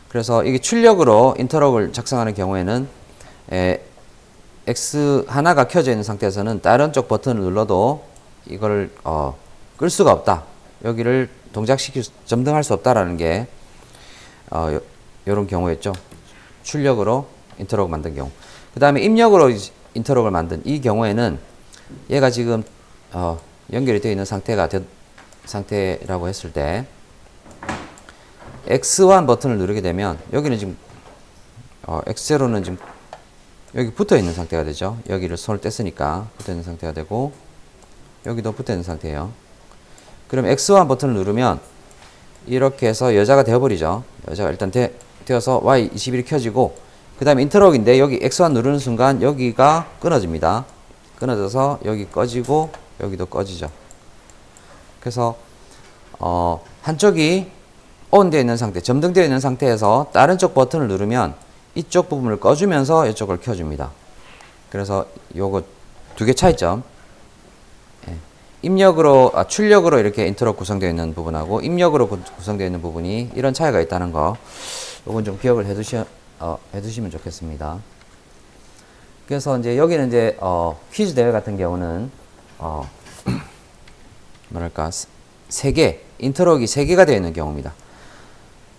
그래서 이게 출력으로 인터럭을 작성하는 경우에는 X 하나가 켜져 있는 상태에서는 다른 쪽 버튼을 눌러도 이걸 끌 수가 없다. 여기를 점등할 수 없다라는 게 요런 경우였죠. 출력으로 인터럭을 만든 경우. 그 다음에 입력으로 인터럭을 만든 이 경우에는 얘가 지금 연결이 되어 있는 상태라고 했을 때 X1 버튼을 누르게 되면 여기는 지금 X0는 지금 여기 붙어 있는 상태가 되죠. 여기를 손을 뗐으니까 붙어 있는 상태가 되고 여기도 붙어 있는 상태예요. 그럼 X1 버튼을 누르면 이렇게 해서 여자가 되어버리죠. 여자가 일단 되어서 Y21이 켜지고 그 다음에 인터럭인데 여기 X1 누르는 순간 여기가 끊어집니다. 끊어져서 여기 꺼지고 여기도 꺼지죠. 그래서 한쪽이 ON 되어 있는 상태, 점등되어 있는 상태에서 다른 쪽 버튼을 누르면 이쪽 부분을 꺼주면서 이쪽을 켜줍니다. 그래서 요거 두 개 차이점. 예. 입력으로, 출력으로 이렇게 인터럽 구성되어 있는 부분하고 입력으로 구성되어 있는 부분이 이런 차이가 있다는 거. 요건 좀 기억을 해두시면 좋겠습니다. 그래서 이제 여기는 이제, 퀴즈 대회 같은 경우는, 뭐랄까, 3개, 인터럭이 3개가 되어 있는 경우입니다.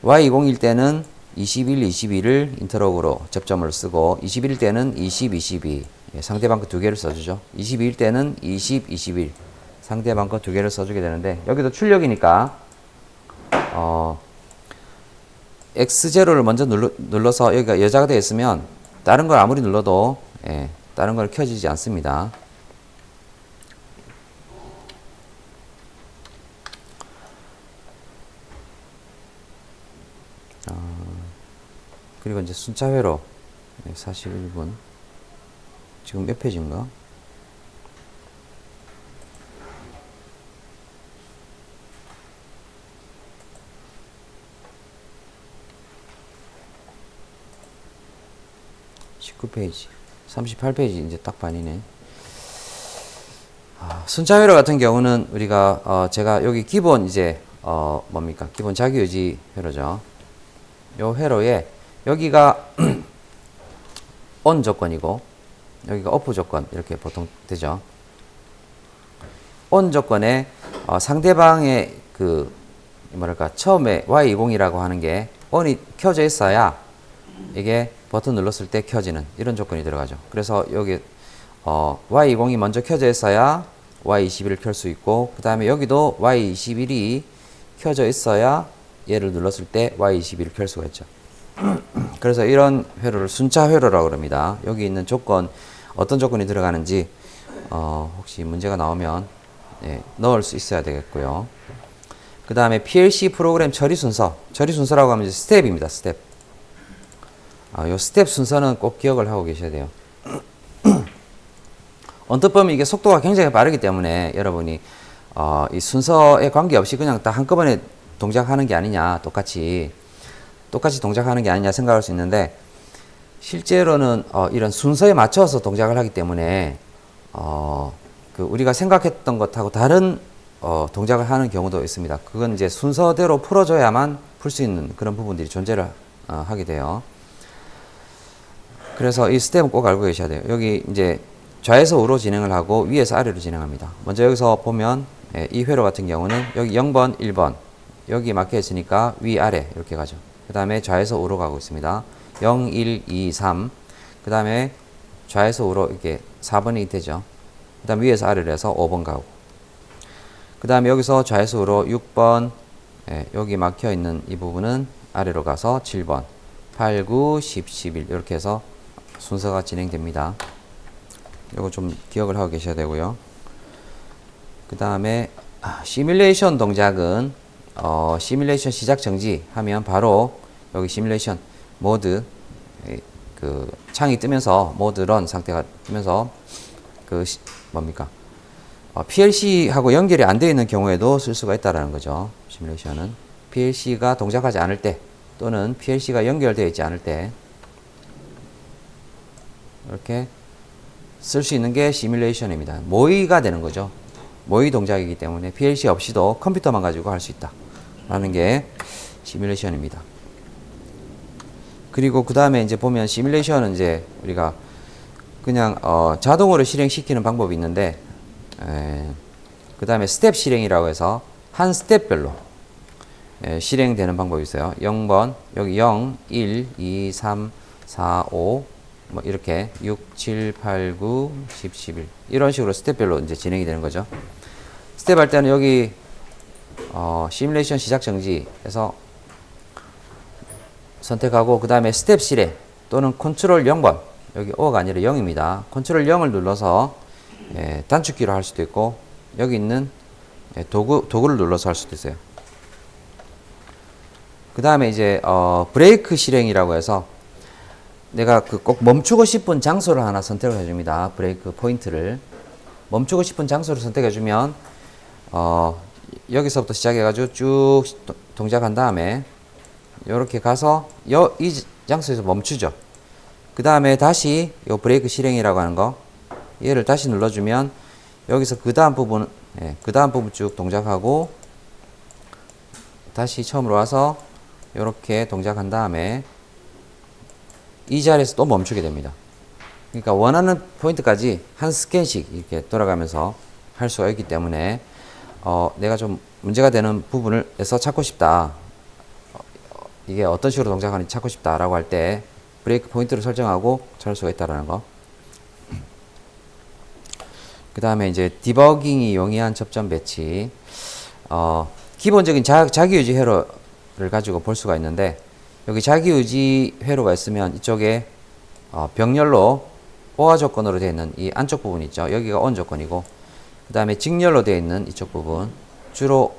Y20일 때는 21, 22를 인터럭으로 접점을 쓰고 21일 때는 20, 22 상대방 거 2개를 써주죠. 22일 때는 20, 21 상대방 거 2개를 써주게 되는데 여기도 출력이니까 X0를 먼저 눌러서 여기가 여자가 되어 있으면 다른 걸 아무리 눌러도 다른 걸 켜지지 않습니다. 그리고 이제 순차회로 41분 지금 몇 페이지인가? (19페이지) 38페이지 이제 딱 반이네. 순차회로 같은 경우는 우리가 제가 여기 기본 이제 뭡니까 기본 자기유지 회로죠. 요 회로에 여기가 ON 조건이고 여기가 OFF 조건 이렇게 보통 되죠. ON 조건에 상대방의 그 뭐랄까 처음에 Y20이라고 하는 게 ON이 켜져 있어야 이게 버튼 눌렀을 때 켜지는 이런 조건이 들어가죠. 그래서 여기 Y20이 먼저 켜져 있어야 Y21을 켤 수 있고 그 다음에 여기도 Y21이 켜져 있어야 얘를 눌렀을 때 Y21을 켤 수가 있죠. 그래서 이런 회로를 순차 회로라고 그럽니다. 여기 있는 조건 어떤 조건이 들어가는지 혹시 문제가 나오면 넣을 수 있어야 되겠고요. 그 다음에 PLC 프로그램 처리 순서라고 하면 이제 스텝입니다. 스텝. 요 스텝 순서는 꼭 기억을 하고 계셔야 돼요. 언뜻 보면 이게 속도가 굉장히 빠르기 때문에 여러분이 이 순서에 관계없이 그냥 딱 한꺼번에 동작하는 게 아니냐, 똑같이 동작하는 게 아니냐 생각할 수 있는데 실제로는 이런 순서에 맞춰서 동작을 하기 때문에 그 우리가 생각했던 것하고 다른 동작을 하는 경우도 있습니다. 그건 이제 순서대로 풀어줘야만 풀 수 있는 그런 부분들이 존재를 하게 돼요. 그래서 이 스텝은 꼭 알고 계셔야 돼요. 여기 이제 좌에서 우로 진행을 하고 위에서 아래로 진행합니다. 먼저 여기서 보면 이 회로 같은 경우는 여기 0번, 1번 여기 막혀 있으니까 위아래 이렇게 가죠. 그 다음에 좌에서 우로 가고 있습니다. 0, 1, 2, 3. 그 다음에 좌에서 우로 이렇게 4번이 되죠. 그 다음 위에서 아래로 해서 5번 가고. 그 다음에 여기서 좌에서 우로 6번, 여기 막혀 있는 이 부분은 아래로 가서 7번, 8, 9, 10, 11 이렇게 해서 순서가 진행됩니다. 이거 좀 기억을 하고 계셔야 되고요. 그 다음에 시뮬레이션 동작은 시뮬레이션 시작 정지 하면 바로 여기 시뮬레이션 모드 그 창이 뜨면서 모드 런 상태가 뜨면서 그 뭡니까 PLC하고 연결이 안 되어 있는 경우에도 쓸 수가 있다라는 거죠. 시뮬레이션은 PLC가 동작하지 않을 때 또는 PLC가 연결되어 있지 않을 때 이렇게 쓸 수 있는 게 시뮬레이션입니다. 모의가 되는 거죠. 모의 동작이기 때문에 PLC 없이도 컴퓨터만 가지고 할 수 있다 라는 게 시뮬레이션입니다. 그리고 그 다음에 이제 보면 시뮬레이션은 이제 우리가 그냥 자동으로 실행시키는 방법이 있는데 그 다음에 스텝 실행이라고 해서 한 스텝별로 실행되는 방법이 있어요. 0번 여기 0, 1, 2, 3, 4, 5 뭐 이렇게 6, 7, 8, 9, 10, 11 이런 식으로 스텝별로 이제 진행이 되는 거죠. 스텝 할 때는 여기 시뮬레이션 시작 정지에서 선택하고 그 다음에 스텝 실행 또는 컨트롤 0번 여기 5가 아니라 0입니다. 컨트롤 0을 눌러서 단축키로 할 수도 있고 여기 있는 도구를 눌러서 할 수도 있어요. 그 다음에 이제 브레이크 실행이라고 해서 내가 그 꼭 멈추고 싶은 장소를 하나 선택을 해줍니다. 브레이크 포인트를 멈추고 싶은 장소를 선택해주면 여기서부터 시작해가지고 쭉 동작한 다음에 이렇게 가서 이 장소에서 멈추죠. 그 다음에 다시 요 브레이크 실행이라고 하는 거 얘를 다시 눌러주면 여기서 그 다음 부분 쭉 동작하고 다시 처음으로 와서 이렇게 동작한 다음에 이 자리에서 또 멈추게 됩니다. 그러니까 원하는 포인트까지 한 스캔씩 이렇게 돌아가면서 할 수가 있기 때문에 내가 좀 문제가 되는 부분에서 찾고 싶다. 이게 어떤 식으로 동작하는지 찾고 싶다라고 할 때 브레이크 포인트를 설정하고 찾을 수가 있다라는 거. 그 다음에 이제 디버깅이 용이한 접점 배치. 기본적인 자기유지 회로를 가지고 볼 수가 있는데 여기 자기유지 회로가 있으면 이쪽에 병렬로 OR 조건으로 되어 있는 이 안쪽 부분 있죠. 여기가 ON 조건이고 그 다음에 직렬로 되어 있는 이쪽 부분 주로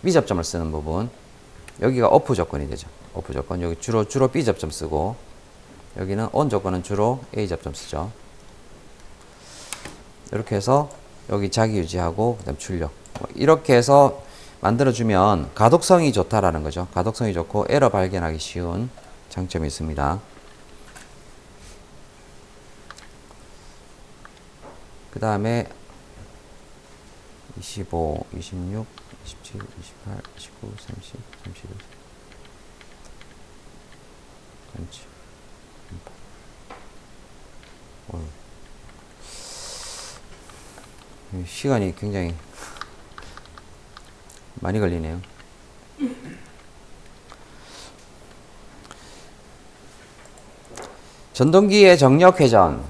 B 접점을 쓰는 부분 여기가 OFF 조건이 되죠. OFF 조건 여기 주로 B 접점 쓰고 여기는 ON 조건은 주로 A 접점 쓰죠. 이렇게 해서 여기 자기 유지하고 그다음 출력 이렇게 해서 만들어주면 가독성이 좋다라는 거죠. 가독성이 좋고 에러 발견하기 쉬운 장점이 있습니다. 그 다음에 25, 26, 27, 28, 29, 30, 31, 37, 38. 시간이 굉장히 많이 걸리네요. 전동기의 정력 회전.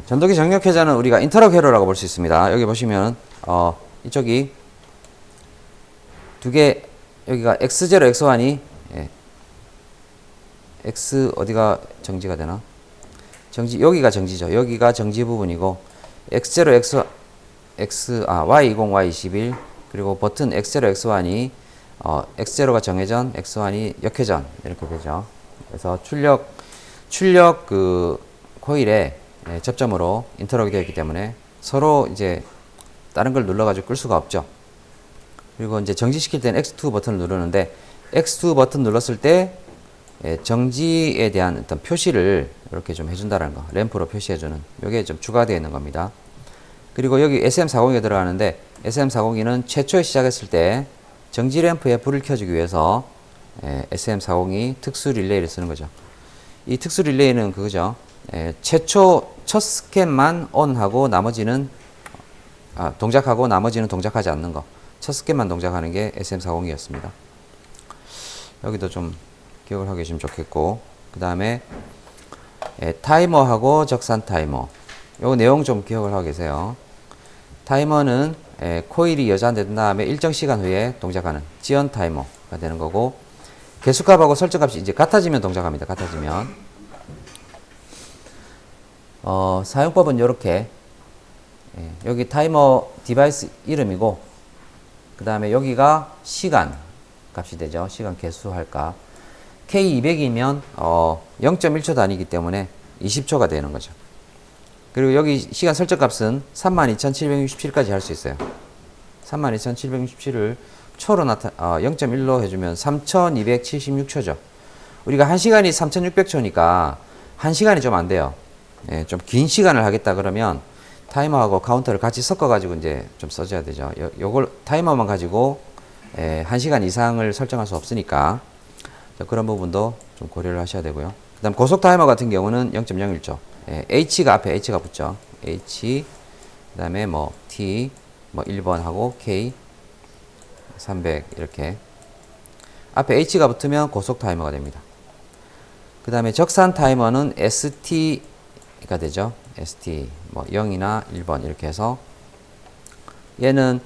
전동기 정력 회전은 우리가 인터럭 회로라고 볼 수 있습니다. 여기 보시면 이쪽이 두 개 여기가 X0, X1이 X 어디가 정지가 되나? 여기가 정지죠. 여기가 정지 부분이고 X0, Y20, Y21 그리고 버튼 X0, X1이 X0가 정회전, X1이 역회전 이렇게 되죠. 그래서 출력 그 코일에 접점으로 인터럭이 되어 있기 때문에 서로 이제 다른 걸 눌러가지고 끌 수가 없죠. 그리고 이제 정지시킬 때는 X2 버튼을 누르는데 X2 버튼 눌렀을 때 정지에 대한 어떤 표시를 이렇게 좀 해준다는 거. 램프로 표시해주는. 이게 좀 추가되어 있는 겁니다. 그리고 여기 SM402가 들어가는데 SM402는 최초에 시작했을 때 정지 램프에 불을 켜주기 위해서 SM402 특수 릴레이를 쓰는 거죠. 이 특수 릴레이는 그거죠. 첫 스캔만 ON하고 나머지는 동작하고 나머지는 동작하지 않는 거. 첫 스캔만 동작하는 게 SM402였습니다. 여기도 좀 기억을 하고 계시면 좋겠고 그 다음에 타이머하고 적산 타이머 요 내용 좀 기억을 하고 계세요. 타이머는 코일이 여전된 다음에 일정 시간 후에 동작하는 지연 타이머가 되는 거고 개수값하고 설정값이 이제 같아지면 동작합니다. 같아지면 사용법은 이렇게 여기 타이머 디바이스 이름이고 그 다음에 여기가 시간 값이 되죠. 시간 개수할 값 K200이면 0.1초 단위이기 때문에 20초가 되는 거죠. 그리고 여기 시간 설정 값은 32,767까지 할 수 있어요. 32,767을 초로 0.1로 해주면 3,276초죠. 우리가 1시간이 3,600초니까 1시간이 좀 안 돼요. 좀 긴 시간을 하겠다 그러면 타이머하고 카운터를 같이 섞어가지고 이제 좀 써줘야 되죠. 요걸 타이머만 가지고 1시간 이상을 설정할 수 없으니까 그런 부분도 좀 고려를 하셔야 되고요. 그 다음 고속 타이머 같은 경우는 0.01초. H가 앞에 H가 붙죠. H, 그 다음에 뭐 T, 뭐 1번하고 K, 300 이렇게 앞에 H가 붙으면 고속 타이머가 됩니다. 그 다음에 적산 타이머는 ST가 되죠. ST 뭐 0이나 1번 이렇게 해서 얘는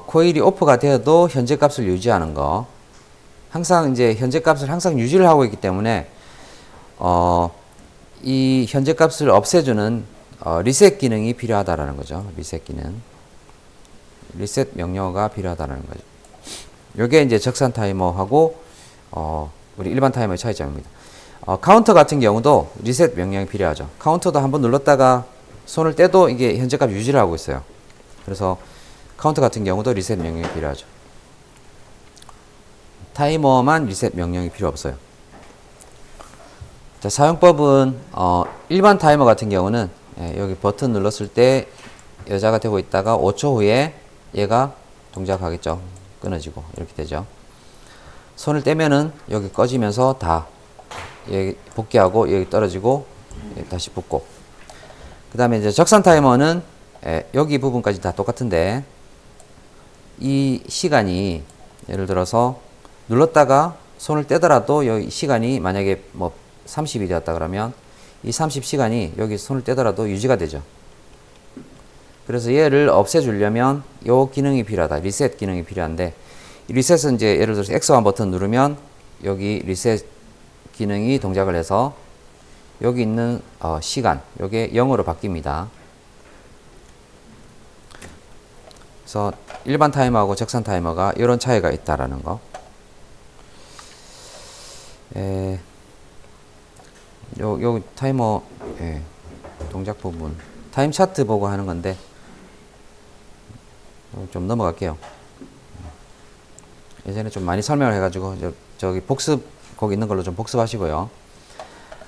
코일이 오프가 되어도 현재 값을 유지하는 거. 항상 이제 현재 값을 항상 유지를 하고 있기 때문에 이 현재 값을 없애주는 리셋 기능이 필요하다라는 거죠. 리셋 기능. 리셋 명령어가 필요하다는 거죠. 요게 이제 적산 타이머하고 우리 일반 타이머의 차이점입니다. 카운터 같은 경우도 리셋 명령이 필요하죠. 카운터도 한번 눌렀다가 손을 떼도 이게 현재 값 유지를 하고 있어요. 그래서 카운터 같은 경우도 리셋 명령이 필요하죠. 타이머만 리셋 명령이 필요 없어요. 자, 사용법은 일반 타이머 같은 경우는 여기 버튼 눌렀을 때 여자가 되고 있다가 5초 후에 얘가 동작하겠죠. 끊어지고 이렇게 되죠. 손을 떼면은 여기 꺼지면서 다 여기 복귀하고 여기 떨어지고 다시 붙고, 그 다음에 이제 적산 타이머는 여기 부분까지 다 똑같은데 이 시간이 예를 들어서 눌렀다가 손을 떼더라도 여기 시간이 만약에 뭐 30이 되었다 그러면 이 30시간이 여기 손을 떼더라도 유지가 되죠. 그래서 얘를 없애주려면 요 기능이 필요하다. 리셋 기능이 필요한데, 이 리셋은 이제 예를 들어서 X1 버튼 누르면 여기 리셋 기능이 동작을 해서 여기 있는 시간, 요게 0으로 바뀝니다. 그래서 일반 타이머하고 적산 타이머가 이런 차이가 있다라는 거. 요 타이머 동작 부분 타임 차트 보고 하는 건데 좀 넘어갈게요. 예전에 좀 많이 설명을 해가지고 저기 복습 거기 있는 걸로 좀 복습하시고요.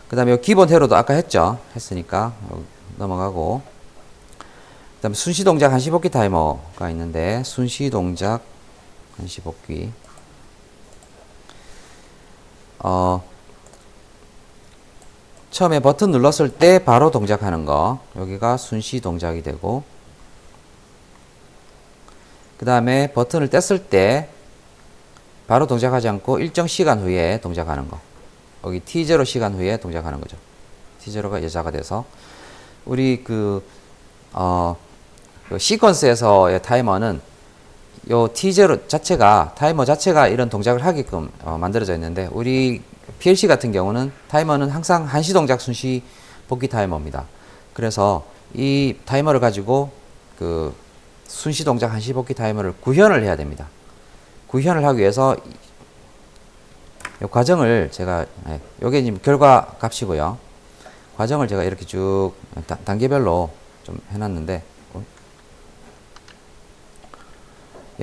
그 다음에 기본 회로도 아까 했으니까 넘어가고, 그 다음에 순시 동작 한시 복귀 타이머가 있는데, 순시 동작 한시 복귀 처음에 버튼 눌렀을 때 바로 동작하는 거, 여기가 순시 동작이 되고, 그 다음에 버튼을 뗐을 때 바로 동작하지 않고 일정 시간 후에 동작하는 거, 여기 T0 시간 후에 동작하는 거죠. T0가 여자가 돼서 우리 그 시퀀스에서의 타이머는 요 T0 자체가 타이머 자체가 이런 동작을 하게끔 만들어져 있는데, 우리 PLC 같은 경우는 타이머는 항상 한시 동작 순시 복귀 타이머입니다. 그래서 이 타이머를 가지고 그 순시 동작 한시 복귀 타이머를 구현을 해야 됩니다. 구현을 하기 위해서 이 과정을 제가 요게 지금 결과 값이고요. 과정을 제가 이렇게 쭉 단계별로 좀 해놨는데,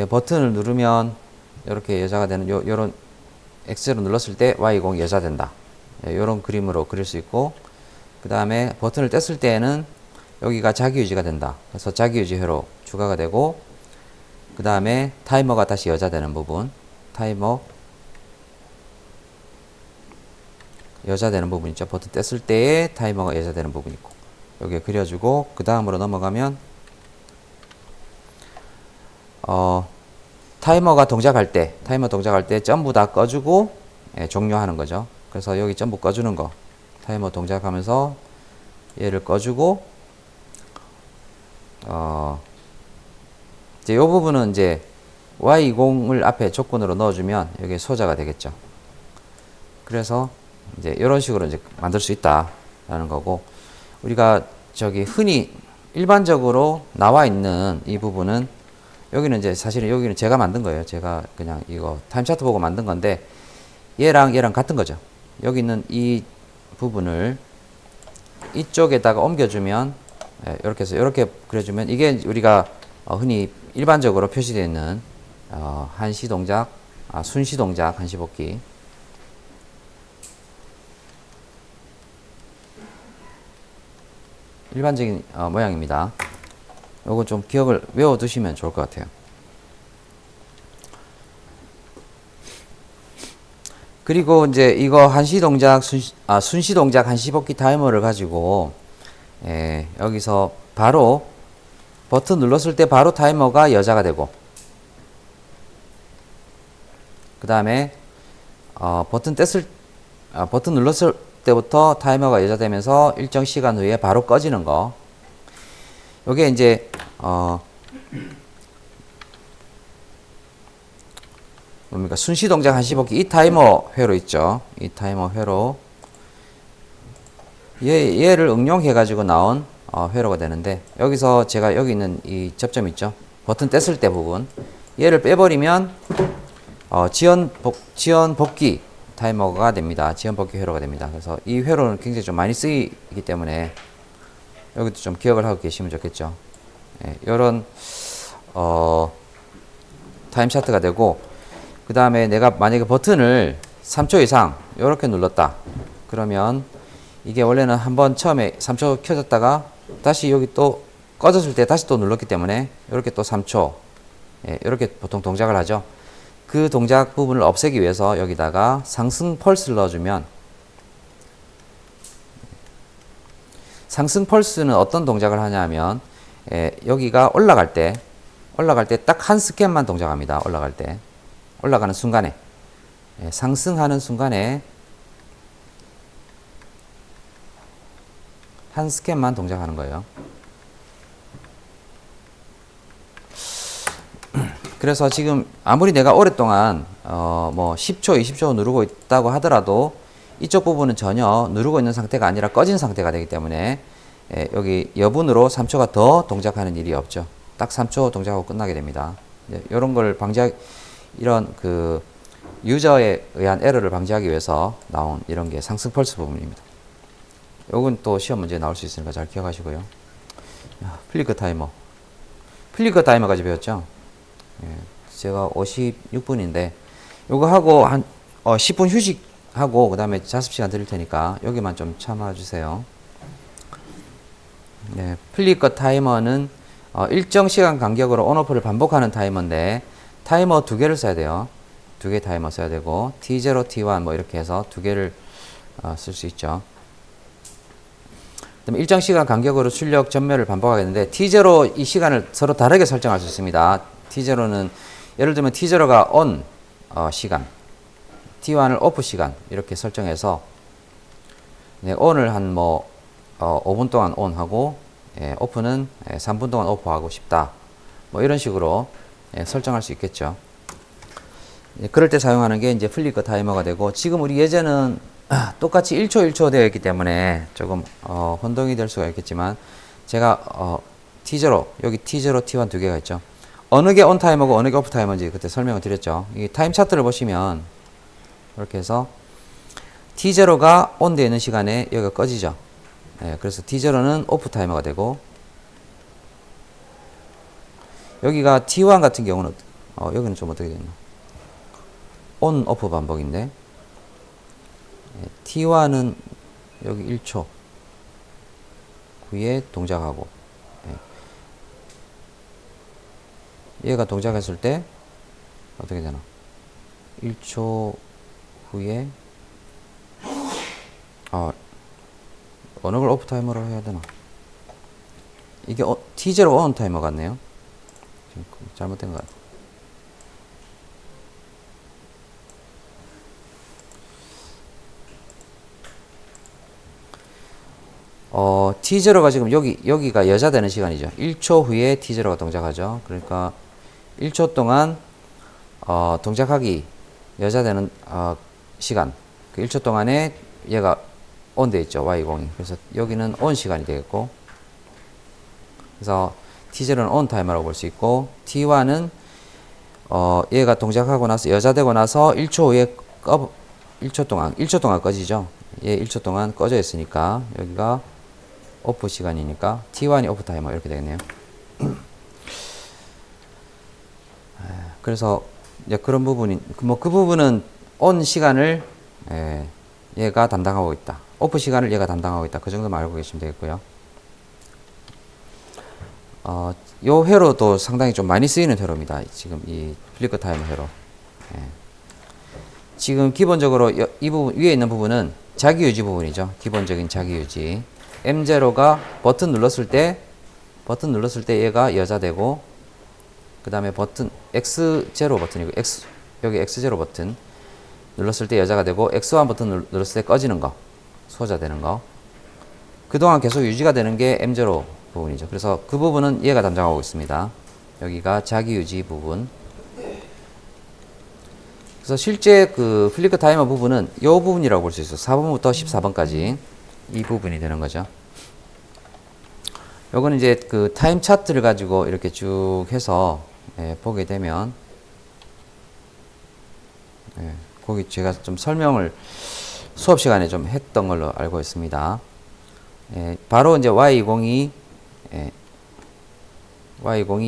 버튼을 누르면 이렇게 여자가 되는 요런 X로 눌렀을 때 Y20 여자 된다. 요런 그림으로 그릴 수 있고, 그 다음에 버튼을 뗐을 때에는 여기가 자기유지가 된다. 그래서 자기유지 회로 추가가 되고, 그 다음에 타이머가 다시 여자 되는 부분, 타이머 여자 되는 부분 있죠. 버튼 뗐을 때에 타이머가 여자 되는 부분 있고, 여기에 그려주고, 그 다음으로 넘어가면 타이머 동작할 때 전부 다 꺼주고 종료하는 거죠. 그래서 여기 전부 꺼주는 거, 타이머 동작하면서 얘를 꺼주고, 이제 요 부분은 이제 Y20을 앞에 조건으로 넣어주면 여기 소자가 되겠죠. 그래서 이제 이런 식으로 이제 만들 수 있다라는 거고, 우리가 저기 흔히 일반적으로 나와 있는 이 부분은, 여기는 이제 사실은 여기는 제가 만든 거예요. 제가 그냥 이거 타임 차트 보고 만든 건데, 얘랑 같은 거죠. 여기 있는 이 부분을 이쪽에다가 옮겨주면, 이렇게 해서 이렇게 그려주면, 이게 우리가 흔히 일반적으로 표시되어 있는 한시 동작, 순시 동작 한시 복귀. 일반적인 모양입니다. 요거 좀 기억을 외워두시면 좋을 것 같아요. 그리고 이제 이거 한시 동작 순시 동작 한시 복귀 타이머를 가지고 여기서 바로 버튼 눌렀을 때 바로 타이머가 여자가 되고, 그 다음에 버튼 눌렀을 때부터 타이머가 여자 되면서 일정 시간 후에 바로 꺼지는 거. 요게 이제 뭡니까? 순시 동작 한시 복귀, 이 타이머 회로 있죠. 이 타이머 회로 얘를 응용해 가지고 나온 회로가 되는데, 여기서 제가 여기 있는 이 접점 있죠. 버튼 뗐을 때 부분, 얘를 빼버리면 지연 복귀 타이머가 됩니다. 지연 복귀 회로가 됩니다. 그래서 이 회로는 굉장히 좀 많이 쓰이기 때문에 여기도 좀 기억을 하고 계시면 좋겠죠. 요런 타임 차트가 되고, 그 다음에 내가 만약에 버튼을 3초 이상 이렇게 눌렀다. 그러면 이게 원래는 한번 처음에 3초 켜졌다가 다시 여기 또 꺼졌을 때 다시 또 눌렀기 때문에 이렇게 또 3초, 예, 이렇게 보통 동작을 하죠. 그 동작 부분을 없애기 위해서 여기다가 상승 펄스를 넣어주면, 상승 펄스는 어떤 동작을 하냐면, 여기가 올라갈 때 딱 한 스캔만 동작합니다. 올라갈 때, 올라가는 순간에, 상승하는 순간에 한 스캔만 동작하는 거예요. 그래서 지금 아무리 내가 오랫동안 뭐 10초, 20초 누르고 있다고 하더라도 이쪽 부분은 전혀 누르고 있는 상태가 아니라 꺼진 상태가 되기 때문에 여기 여분으로 3초가 더 동작하는 일이 없죠. 딱 3초 동작하고 끝나게 됩니다. 이런 걸 이런 그 유저에 의한 에러를 방지하기 위해서 나온 이런 게 상승 펄스 부분입니다. 요건 또 시험 문제에 나올 수 있으니까 잘 기억하시고요. 플리커 타이머. 플리커 타이머까지 배웠죠? 제가 56분인데 요거 하고 한 10분 휴식하고 그 다음에 자습시간 드릴 테니까 여기만 좀 참아 주세요. 네, 플리커 타이머는 일정 시간 간격으로 온오프를 반복하는 타이머인데, 타이머 2개를 써야 돼요. 2개 타이머 써야 되고, T0, T1 뭐 이렇게 해서 2개를 쓸 수 있죠. 그다음에 일정 시간 간격으로 출력 전멸을 반복하겠는데, T0 이 시간을 서로 다르게 설정할 수 있습니다. T0는 예를 들면 T0가 ON 시간, T1을 OFF 시간 이렇게 설정해서, 네, ON을 한 뭐 5분 동안 ON 하고, OFF는 3분 동안 OFF 하고 싶다. 뭐 이런 식으로 설정할 수 있겠죠. 그럴 때 사용하는 게 이제 플리커 타이머가 되고, 지금 우리 예제는 똑같이 1초 1초 되어 있기 때문에 조금 혼동이 될 수가 있겠지만, 제가 T0, 여기 T0, T1 두 개가 있죠. 어느 게 온 타이머고 어느 게 오프 타이머인지 그때 설명을 드렸죠. 이 타임 차트를 보시면 이렇게 해서 T0가 온 되어 있는 시간에 여기가 꺼지죠. 그래서 T0는 오프 타이머가 되고, 여기가 T1 같은 경우는 여기는 좀 어떻게 되나, 온 오프 반복인데, T1은 여기 1초 후에 동작하고, 얘가 동작했을 때 어떻게 되나, 1초 후에 어느 걸 오프 타이머로 해야 되나, 이게 T0 온 타이머 같네요. 지금 잘못된 것 같아요. T0가 지금 여기가 여자 되는 시간이죠. 1초 후에 T0가 동작하죠. 그러니까 1초 동안 동작하기 여자 되는 시간, 그 1초 동안에 얘가 ON 돼 있죠. Y0이. 그래서 여기는 ON 시간이 되겠고, 그래서 T0는 ON 타이머라고 볼 수 있고, T1은 얘가 동작하고 나서 여자 되고 나서 1초 후에 1초 동안 꺼지죠. 얘 1초 동안 꺼져 있으니까 여기가 오프 시간이니까 T1이 오프 타이머 이렇게 되겠네요. 그래서 이제 그런 부분이, 그 부분은 온 시간을 얘가 담당하고 있다, 오프 시간을 얘가 담당하고 있다, 그 정도만 알고 계시면 되겠고요. 요 회로도 상당히 좀 많이 쓰이는 회로입니다. 지금 이 플리커 타이머 회로. 지금 기본적으로 이 부분 위에 있는 부분은 자기유지 부분이죠. 기본적인 자기유지. M0가 버튼 눌렀을 때 얘가 여자 되고, 그 다음에 버튼 X0 버튼이고, 여기 X0 버튼 눌렀을 때 여자가 되고, X1 버튼 눌렀을 때 꺼지는 거, 소자 되는 거. 그동안 계속 유지가 되는 게 M0 부분이죠. 그래서 그 부분은 얘가 담당하고 있습니다. 여기가 자기유지 부분. 그래서 실제 그 플리커 타이머 부분은 이 부분이라고 볼 수 있어요. 4번부터 14번까지 이 부분이 되는 거죠. 요거는 이제 그 타임 차트를 가지고 이렇게 쭉 해서 보게 되면, 거기 제가 좀 설명을 수업 시간에 좀 했던 걸로 알고 있습니다. 바로 이제 Y20이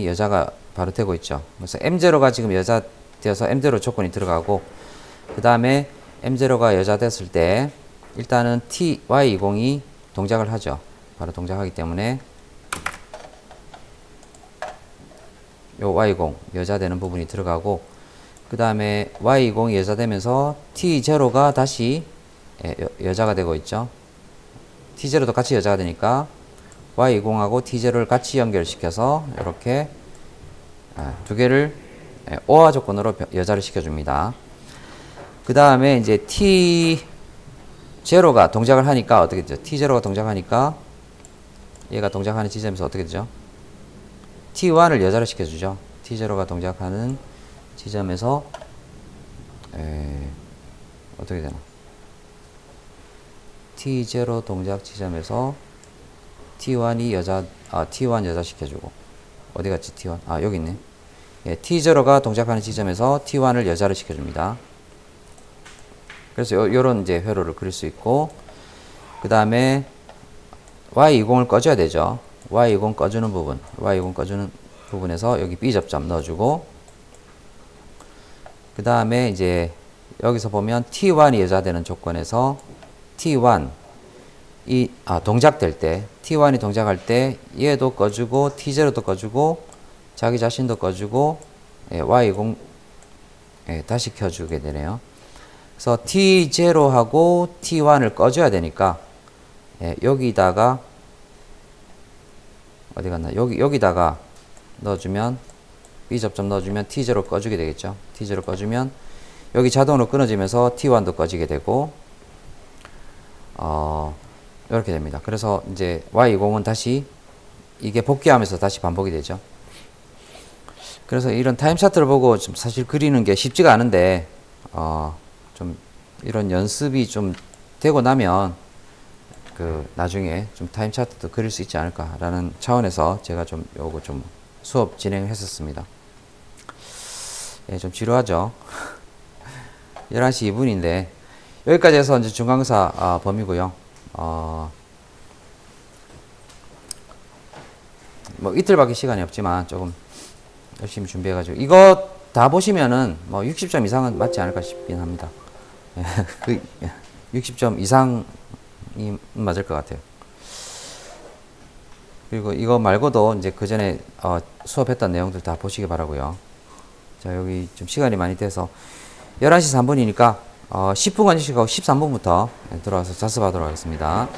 여자가 바로 되고 있죠. 그래서 M0가 지금 여자 되어서 M0 조건이 들어가고, 그 다음에 M0가 여자 됐을 때 일단은 Y20이 동작을 하죠. 바로 동작하기 때문에 요 Y20 여자 되는 부분이 들어가고, 그 다음에 Y20이 여자 되면서 T0가 다시 여자가 되고 있죠. T0도 같이 여자가 되니까 Y20하고 T0를 같이 연결시켜서 이렇게 두 개를 오화 조건으로 여자를 시켜줍니다. 그 다음에 이제 T0가 동작을 하니까 어떻게 되죠? T0가 동작하니까 얘가 동작하는 지점에서 어떻게 되죠? T1을 여자를 시켜주죠. T0가 동작하는 지점에서 어떻게 되나? T0 동작 지점에서 T1이 T1 여자 시켜주고, 어디 갔지 T1? 여기 있네. T0가 동작하는 지점에서 T1을 여자를 시켜줍니다. 그래서 요런 이제 회로를 그릴 수 있고, 그 다음에 Y20을 꺼줘야 되죠. Y20 꺼주는 부분, Y20 꺼주는 부분에서 여기 B 접점 넣어주고, 그 다음에 이제 여기서 보면 T1이 여자 되는 조건에서 T1 동작될 때, T1이 동작할 때 얘도 꺼주고 T0도 꺼주고 자기 자신도 꺼주고 Y20 다시 켜주게 되네요. 그래서 T0하고 T1을 꺼줘야 되니까 여기다가 어디 갔나? 여기다가 넣어주면 B 접점 넣어주면 T0 꺼주게 되겠죠. T0 꺼주면 여기 자동으로 끊어지면서 T1도 꺼지게 되고 이렇게 됩니다. 그래서 이제 Y20은 다시 이게 복귀하면서 다시 반복이 되죠. 그래서 이런 타임 차트를 보고 좀 사실 그리는 게 쉽지가 않은데 좀 이런 연습이 좀 되고 나면 나중에 좀 타임 차트도 그릴 수 있지 않을까라는 차원에서 제가 좀 요거 좀 수업 진행했었습니다. 좀 지루하죠. 11시 2분인데 여기까지 해서 이제 중강사 범위고요. 뭐 이틀밖에 시간이 없지만 조금 열심히 준비해가지고 이거 다 보시면은 뭐 60점 이상은 맞지 않을까 싶긴 합니다. 60점 이상이 맞을 것 같아요. 그리고 이거 말고도 이제 그 전에 수업했던 내용들 다 보시기 바라고요. 자, 여기 좀 시간이 많이 돼서 11시 3분이니까 10분 간식하고 13분부터 들어와서 자습하도록 하겠습니다.